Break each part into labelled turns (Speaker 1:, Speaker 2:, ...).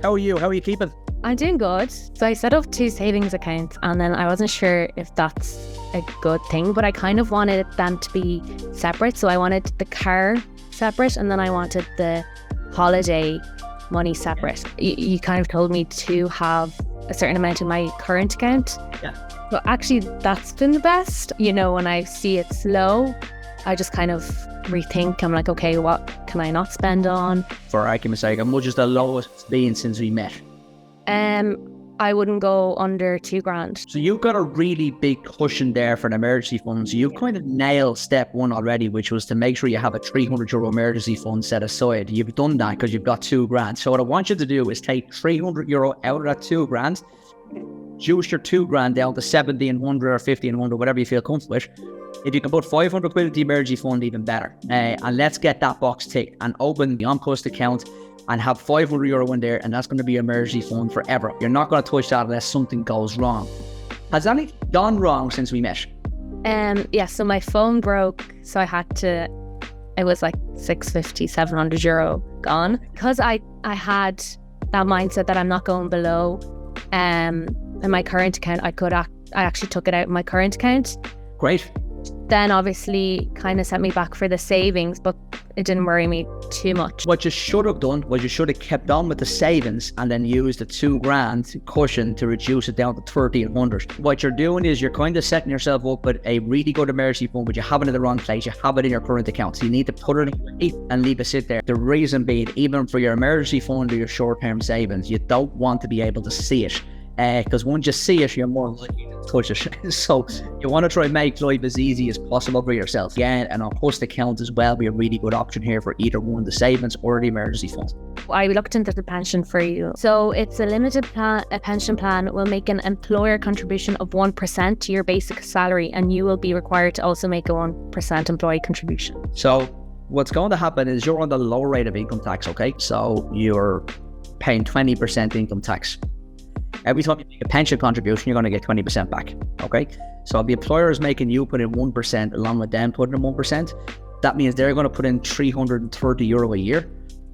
Speaker 1: How are you? How are you keeping?
Speaker 2: I'm doing good. So I set up 2 savings accounts and then I wasn't sure if that's a good thing, but I kind of wanted them to be separate. So I wanted the car separate and then I wanted the holiday money separate. You kind of told me to have a certain amount in my current account.
Speaker 1: Yeah.
Speaker 2: But actually that's been the best. When I see it's low, I just kind of rethink. I'm like, okay, what can I not spend on?
Speaker 1: For argument's sake, how much is the lowest it's been since we met?
Speaker 2: I wouldn't go under $2,000.
Speaker 1: So you've got a really big cushion there for an emergency fund. So you've kind of nailed step one already, which was to make sure you have a €300 emergency fund set aside. You've done that because you've got $2,000. So what I want you to do is take €300 out of that $2,000, juice your $2,000 down to 1,700 or 1,500, whatever you feel comfortable with. If you can put 500 quid into the emergency fund, even better. And let's get that box ticked and open the on-post account and have €500 in there, and that's going to be your emergency fund forever. You're not going to touch that unless something goes wrong. Has anything gone wrong since we met?
Speaker 2: Yeah, so my phone broke, so it was like €650, €700 gone. Because I had that mindset that I'm not going below in my current account, I actually took it out in my current account.
Speaker 1: Great.
Speaker 2: Then obviously kind of set me back for the savings, but it didn't worry me too much.
Speaker 1: What you should have done was you should have kept on with the savings and then used the $2,000 cushion to reduce it down to 1,300. What you're doing is you're kind of setting yourself up with a really good emergency fund, but you have it in the wrong place. You have it in your current account. So you need to put it in and leave it sit there. The reason being, even for your emergency fund or your short-term savings, you don't want to be able to see it. Because once you see it, you're more likely to touch it. So you want to try and make life as easy as possible for yourself. Again, and on post account as well, be a really good option here for either one, the savings or the emergency fund.
Speaker 2: I looked into the pension for you. So it's a limited plan. A pension plan will make an employer contribution of 1% to your basic salary, and you will be required to also make a 1% employee contribution.
Speaker 1: So what's going to happen is you're on the low rate of income tax, okay? So you're paying 20% income tax. Every time you make a pension contribution, you're going to get 20% back, okay? So if the employer is making you put in 1% along with them putting in 1%, that means they're going to put in €330 a year,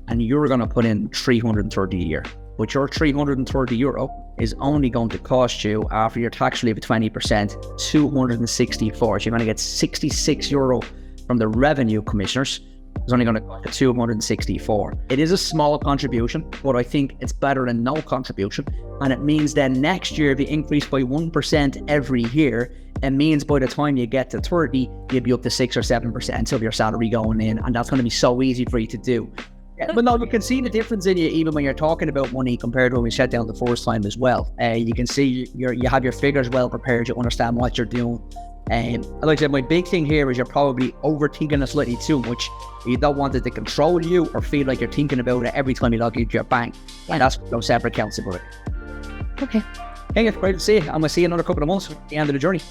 Speaker 1: and you're going to put in €330 a year. But your €330 is only going to cost you, after your tax relief of 20%, €264. So you're going to get €66 from the revenue commissioners. It's only going to cost you $264. It is a small contribution, but I think it's better than no contribution. And it means then next year, if you increase by 1% every year, it means by the time you get to 30, you'll be up to 6 or 7% of your salary going in. And that's going to be so easy for you to do. But no, you can see the difference in you even when you're talking about money compared to when we sat down the first time as well. You can see you have your figures well prepared, you understand what you're doing. Like I said, my big thing here is you're probably overthinking it slightly too much. You don't want it to control you or feel like you're thinking about it every time you log into your bank. And that's no separate accounts about it.
Speaker 2: Okay.
Speaker 1: Hey, great to see you. I'm going to see you in another couple of months at the end of the journey.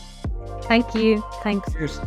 Speaker 2: Thank you. Thanks.
Speaker 1: Cheers.